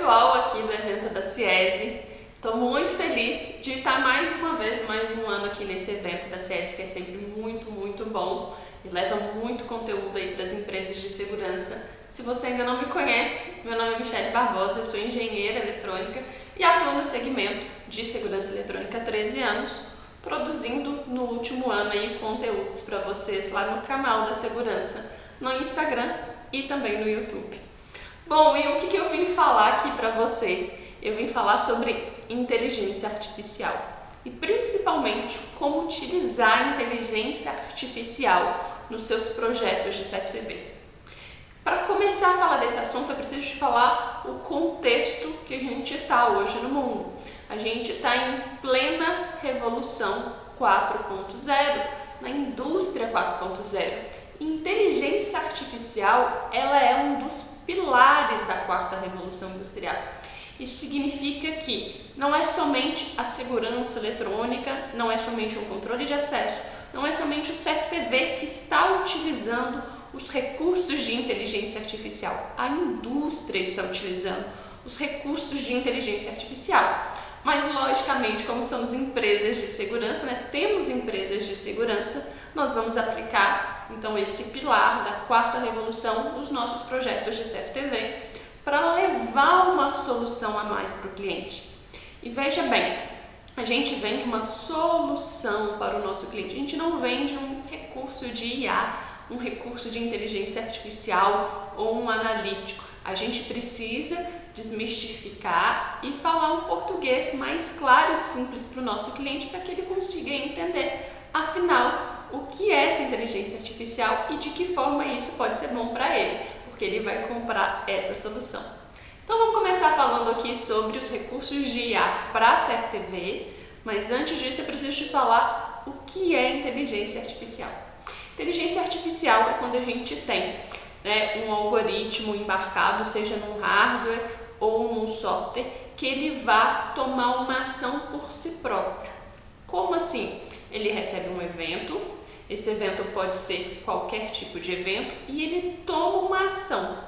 pessoal aqui do evento da CIESE. Estou muito feliz de estar mais um ano aqui nesse evento da CIESE, que é sempre muito bom e leva muito conteúdo aí para as empresas de segurança. Se você ainda não me conhece, meu nome é Michele Barbosa, eu sou engenheira eletrônica e atuo no segmento de segurança eletrônica há 13 anos, produzindo no último ano aí conteúdos para vocês lá no canal da segurança, no Instagram e também no YouTube. Bom, e o que eu vim falar aqui para você? Eu vim falar sobre inteligência artificial e principalmente como utilizar a inteligência artificial nos seus projetos de CFTV. Para começar a falar desse assunto, eu preciso te falar o contexto que a gente está hoje no mundo. A gente está em plena revolução 4.0, na indústria 4.0. Inteligência artificial, ela é um dos pilares da quarta revolução industrial. Isso significa que não é somente a segurança eletrônica, não é somente um controle de acesso, não é somente o CFTV que está utilizando os recursos de inteligência artificial. A indústria está utilizando os recursos de inteligência artificial. Mas, logicamente, como somos empresas de segurança, temos empresas de segurança, nós vamos aplicar, então, esse pilar da quarta revolução nos nossos projetos de CFTV para levar uma solução a mais para o cliente. E veja bem, a gente vende uma solução para o nosso cliente, a gente não vende um recurso de IA, um recurso de inteligência artificial ou um analítico. A gente precisa desmistificar e falar um português mais claro e simples para o nosso cliente para que ele consiga entender, afinal, o que é essa inteligência artificial e de que forma isso pode ser bom para ele, porque ele vai comprar essa solução. Então vamos começar falando aqui sobre os recursos de IA para a CFTV, mas antes disso eu preciso te falar o que é inteligência artificial. Inteligência artificial é quando a gente tem um algoritmo embarcado, seja num hardware ou num software, que ele vá tomar uma ação por si próprio. Como assim? Ele recebe um evento, esse evento pode ser qualquer tipo de evento, e ele toma uma ação.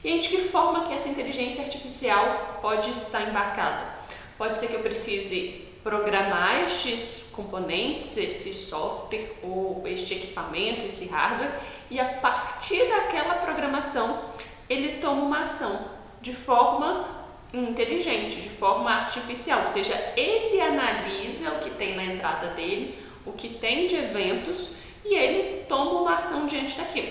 E de que forma que essa inteligência artificial pode estar embarcada? Pode ser que eu precise programar estes componentes, esse software ou este equipamento, esse hardware, e a partir daquela programação ele toma uma ação de forma inteligente, de forma artificial, ou seja, ele analisa o que tem na entrada dele, o que tem de eventos e ele toma uma ação diante daquilo.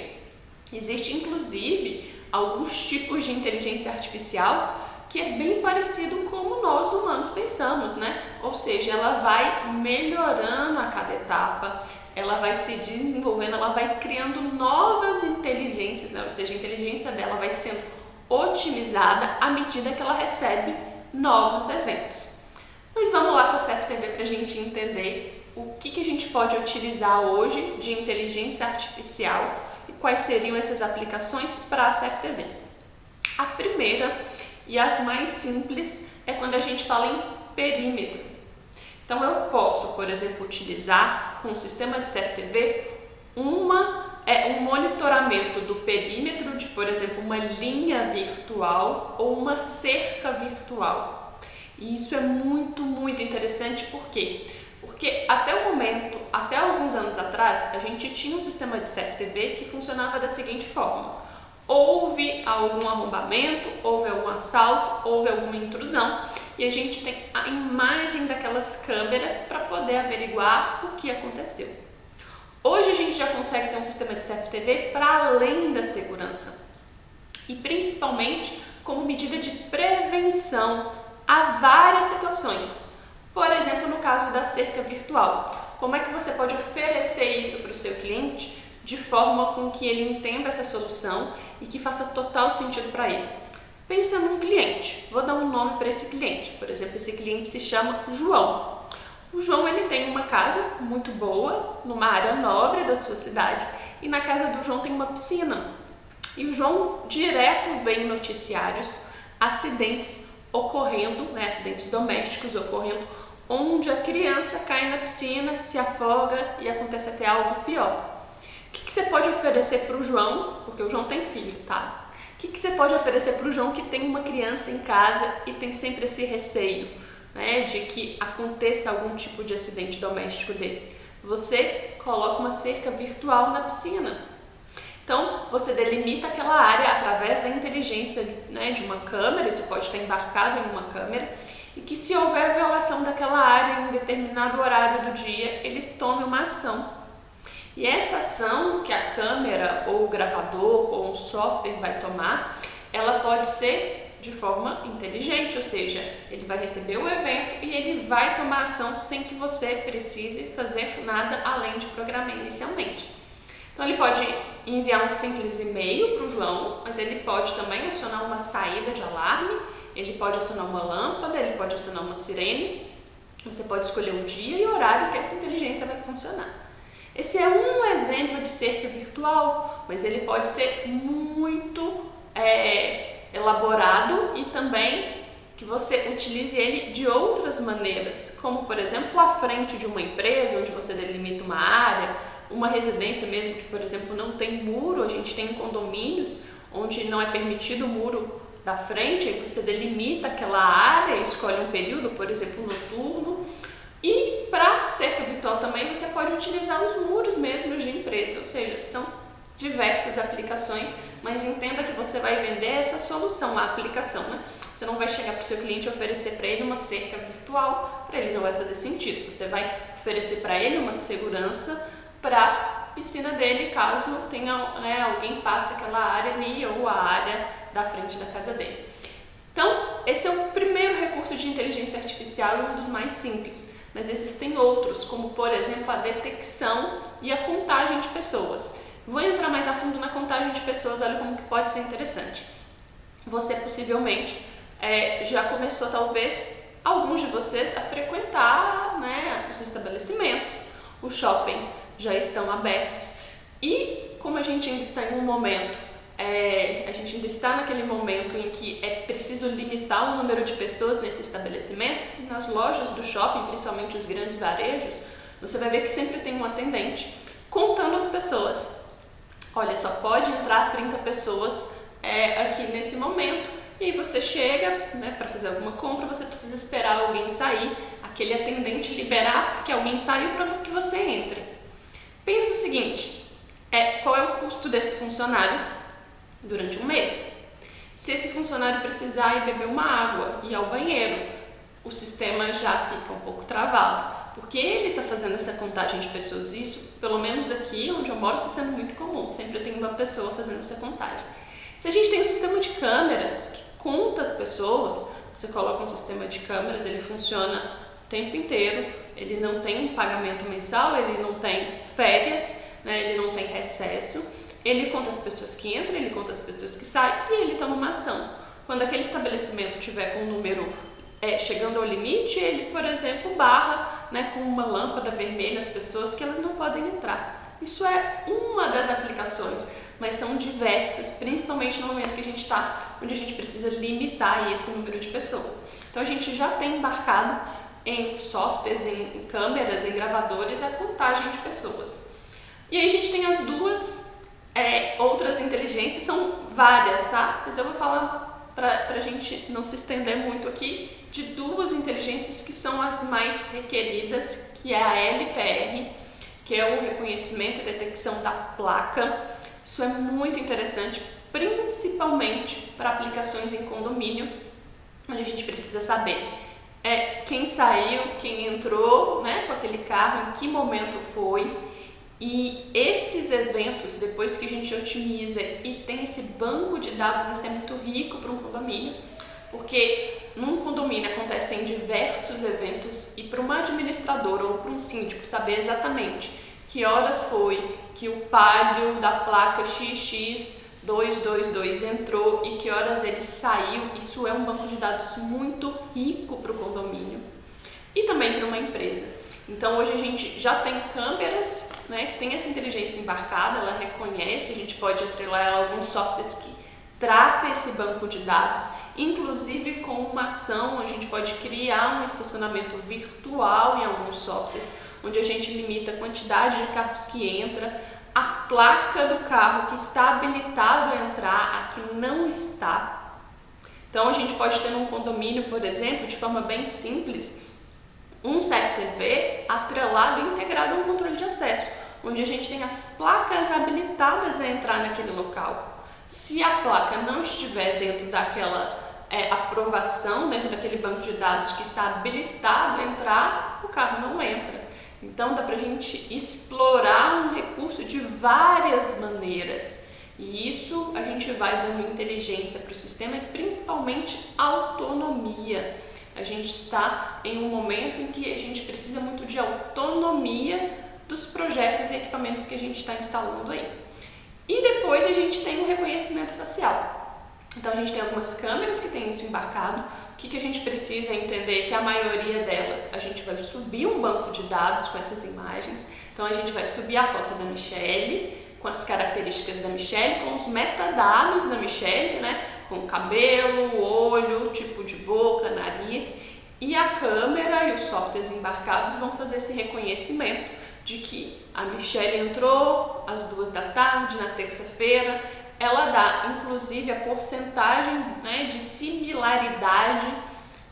Existe inclusive alguns tipos de inteligência artificial que é bem parecido como nós humanos pensamos, Ou seja, ela vai melhorando a cada etapa, ela vai se desenvolvendo, ela vai criando novas inteligências, Ou seja, a inteligência dela vai sendo otimizada à medida que ela recebe novos eventos. Mas vamos lá para o CFTV para a gente entender o que a gente pode utilizar hoje de inteligência artificial e quais seriam essas aplicações para a CFTV. A primeira e as mais simples é quando a gente fala em perímetro. Então eu posso, por exemplo, utilizar com o sistema de CFTV um monitoramento do perímetro de, por exemplo, uma linha virtual ou uma cerca virtual. E isso é muito interessante, por quê? Porque até o momento, até alguns anos atrás, a gente tinha um sistema de CFTV que funcionava da seguinte forma: houve algum arrombamento, houve algum assalto, houve alguma intrusão e a gente tem a imagem daquelas câmeras para poder averiguar o que aconteceu. Hoje a gente já consegue ter um sistema de CFTV para além da segurança e principalmente como medida de prevenção a várias situações. Por exemplo, no caso da cerca virtual, como é que você pode oferecer isso para o seu cliente de forma com que ele entenda essa solução e que faça total sentido para ele? Pensa num cliente, vou dar um nome para esse cliente, por exemplo, esse cliente se chama João. O João ele tem uma casa muito boa, numa área nobre da sua cidade, e na casa do João tem uma piscina. E o João direto vê em noticiários acidentes ocorrendo, acidentes domésticos ocorrendo, onde a criança cai na piscina, se afoga e acontece até algo pior. O que você pode oferecer para o João, porque o João tem filho, tá? O que você pode oferecer para o João que tem uma criança em casa e tem sempre esse receio, né, de que aconteça algum tipo de acidente doméstico desse? Você coloca uma cerca virtual na piscina. Então, você delimita aquela área através da inteligência, né, de uma câmera, isso pode estar embarcado em uma câmera, e que se houver violação daquela área em um determinado horário do dia, ele tome uma ação. E essa ação que a câmera ou o gravador ou um software vai tomar, ela pode ser de forma inteligente, ou seja, ele vai receber o evento e ele vai tomar ação sem que você precise fazer nada além de programar inicialmente. Então ele pode enviar um simples e-mail para o João, mas ele pode também acionar uma saída de alarme, ele pode acionar uma lâmpada, ele pode acionar uma sirene, você pode escolher o dia e o horário que essa inteligência vai funcionar. Esse é um exemplo de cerca virtual, mas ele pode ser muito elaborado e também que você utilize ele de outras maneiras, como por exemplo à frente de uma empresa, onde você delimita uma área, uma residência mesmo que, por exemplo, não tem muro, a gente tem condomínios onde não é permitido o muro da frente, aí você delimita aquela área, escolhe um período, por exemplo, noturno. E para cerca virtual também você pode utilizar os muros mesmo de empresa, ou seja, são diversas aplicações, mas entenda que você vai vender essa solução, a aplicação, né? Você não vai chegar para o seu cliente e oferecer para ele uma cerca virtual, para ele não vai fazer sentido. Você vai oferecer para ele uma segurança para a piscina dele, caso tenha, né, alguém passe aquela área ali ou a área da frente da casa dele. Então, esse é o primeiro recurso de inteligência artificial e um dos mais simples. Mas existem outros, como por exemplo a detecção e a contagem de pessoas. Vou entrar mais a fundo na contagem de pessoas, olha como que pode ser interessante. Você possivelmente já começou, talvez, alguns de vocês a frequentar, né, os estabelecimentos, os shoppings já estão abertos. E como a gente ainda está em um momento, a gente ainda está naquele momento em que é preciso limitar o número de pessoas nesses estabelecimentos, nas lojas do shopping, principalmente os grandes varejos, você vai ver que sempre tem um atendente contando as pessoas. Olha, só pode entrar 30 pessoas aqui nesse momento, e aí você chega, né, para fazer alguma compra, você precisa esperar alguém sair, aquele atendente liberar que alguém saiu para que você entre. Pensa o seguinte, qual é o custo desse funcionário durante um mês? Se esse funcionário precisar ir beber uma água e ir ao banheiro, o sistema já fica um pouco travado, porque ele está fazendo essa contagem de pessoas. Isso, pelo menos aqui onde eu moro, está sendo muito comum, sempre tem uma pessoa fazendo essa contagem. Se a gente tem um sistema de câmeras que conta as pessoas, você coloca um sistema de câmeras, ele funciona o tempo inteiro, ele não tem um pagamento mensal, ele não tem férias, né, ele não tem recesso. Ele conta as pessoas que entram, ele conta as pessoas que saem e ele toma uma ação. Quando aquele estabelecimento tiver com um número chegando ao limite, ele, por exemplo, barra, né, com uma lâmpada vermelha as pessoas que elas não podem entrar. Isso é uma das aplicações, mas são diversas, principalmente no momento que a gente está, onde a gente precisa limitar aí esse número de pessoas. Então a gente já tem embarcado em softwares, em câmeras, em gravadores, a contagem de pessoas. E aí a gente tem as duas outras inteligências, são várias, tá? Mas eu vou falar para a gente não se estender muito aqui, de duas inteligências que são as mais requeridas, que é a LPR, que é o reconhecimento e detecção da placa. Isso é muito interessante, principalmente para aplicações em condomínio, onde a gente precisa saber quem saiu, quem entrou, né, com aquele carro, em que momento foi. E esses eventos, depois que a gente otimiza e tem esse banco de dados, isso é muito rico para um condomínio, porque num condomínio acontecem diversos eventos e para uma administradora ou para um síndico saber exatamente que horas foi que o palio da placa XX222 entrou e que horas ele saiu, isso é um banco de dados muito rico para o condomínio e também para uma empresa. Então hoje a gente já tem câmeras, né, que tem essa inteligência embarcada, ela reconhece, a gente pode atrelar ela a alguns softwares que trata esse banco de dados, inclusive com uma ação a gente pode criar um estacionamento virtual em alguns softwares, onde a gente limita a quantidade de carros que entra, a placa do carro que está habilitado a entrar, a que não está. Então a gente pode ter num condomínio, por exemplo, de forma bem simples, um CFTV atrelado e integrado a um controle de acesso, onde a gente tem as placas habilitadas a entrar naquele local. Se a placa não estiver dentro daquela aprovação, dentro daquele banco de dados que está habilitado a entrar, o carro não entra. Então dá pra gente explorar um recurso de várias maneiras. E isso a gente vai dando inteligência para o sistema e principalmente autonomia. A gente está em um momento em que a gente precisa muito de autonomia dos projetos e equipamentos que a gente está instalando aí. E depois a gente tem o reconhecimento facial. Então a gente tem algumas câmeras que tem isso embarcado. O que a gente precisa entender é que a maioria delas a gente vai subir um banco de dados com essas imagens. Então a gente vai subir a foto da Michelle, com as características da Michelle, com os metadados da Michelle, né? Com cabelo, olho, tipo de boca, nariz, e a câmera e os softwares embarcados vão fazer esse reconhecimento de que a Michelle entrou às 14h na terça-feira. Ela dá inclusive a porcentagem, né, de similaridade.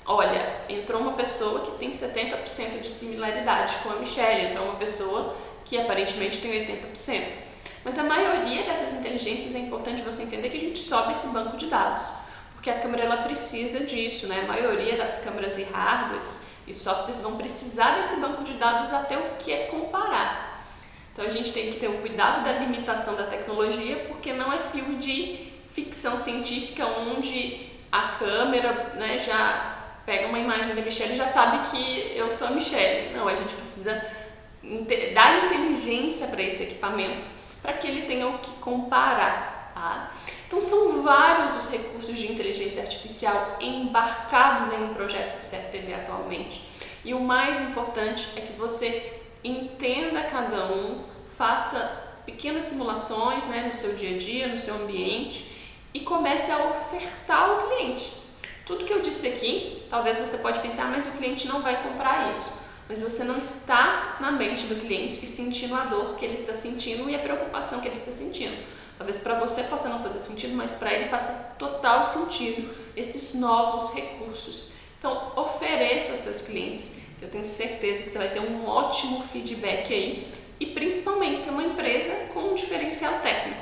Olha, entrou uma pessoa que tem 70% de similaridade com a Michelle, entrou uma pessoa que aparentemente tem 80%. Mas a maioria dessas inteligências é importante você entender que a gente sobe esse banco de dados, porque a câmera ela precisa disso, né? A maioria das câmeras e hardwares e softwares vão precisar desse banco de dados até o que é comparar. Então a gente tem que ter um cuidado da limitação da tecnologia, porque não é filme de ficção científica onde a câmera, né, já pega uma imagem da Michelle e já sabe que eu sou a Michelle. Não, a gente precisa dar inteligência para esse equipamento, para que ele tenha o que comparar, tá? Então são vários os recursos de inteligência artificial embarcados em um projeto de CFTV atualmente. E o mais importante é que você entenda cada um, faça pequenas simulações, né, no seu dia a dia, no seu ambiente e comece a ofertar ao cliente. Tudo que eu disse aqui, talvez você pode pensar, mas o cliente não vai comprar isso. Mas você não está na mente do cliente e sentindo a dor que ele está sentindo e a preocupação que ele está sentindo. Talvez para você possa não fazer sentido, mas para ele faça total sentido esses novos recursos. Então, ofereça aos seus clientes. Eu tenho certeza que você vai ter um ótimo feedback aí e principalmente ser uma empresa com um diferencial técnico.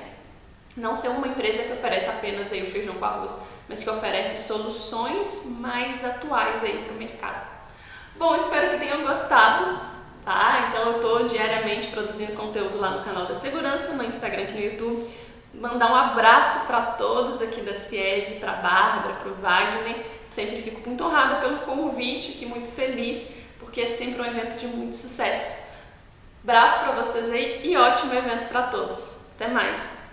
Não ser uma empresa que oferece apenas aí o feijão com arroz, mas que oferece soluções mais atuais aí para o mercado. Bom, espero que tenham gostado, tá? Então eu estou diariamente produzindo conteúdo lá no canal da Segurança, no Instagram e no YouTube. Mandar um abraço para todos aqui da CIESE, para a Bárbara, para o Wagner. Sempre fico muito honrada pelo convite, aqui muito feliz, porque é sempre um evento de muito sucesso. Abraço para vocês aí e ótimo evento para todos. Até mais!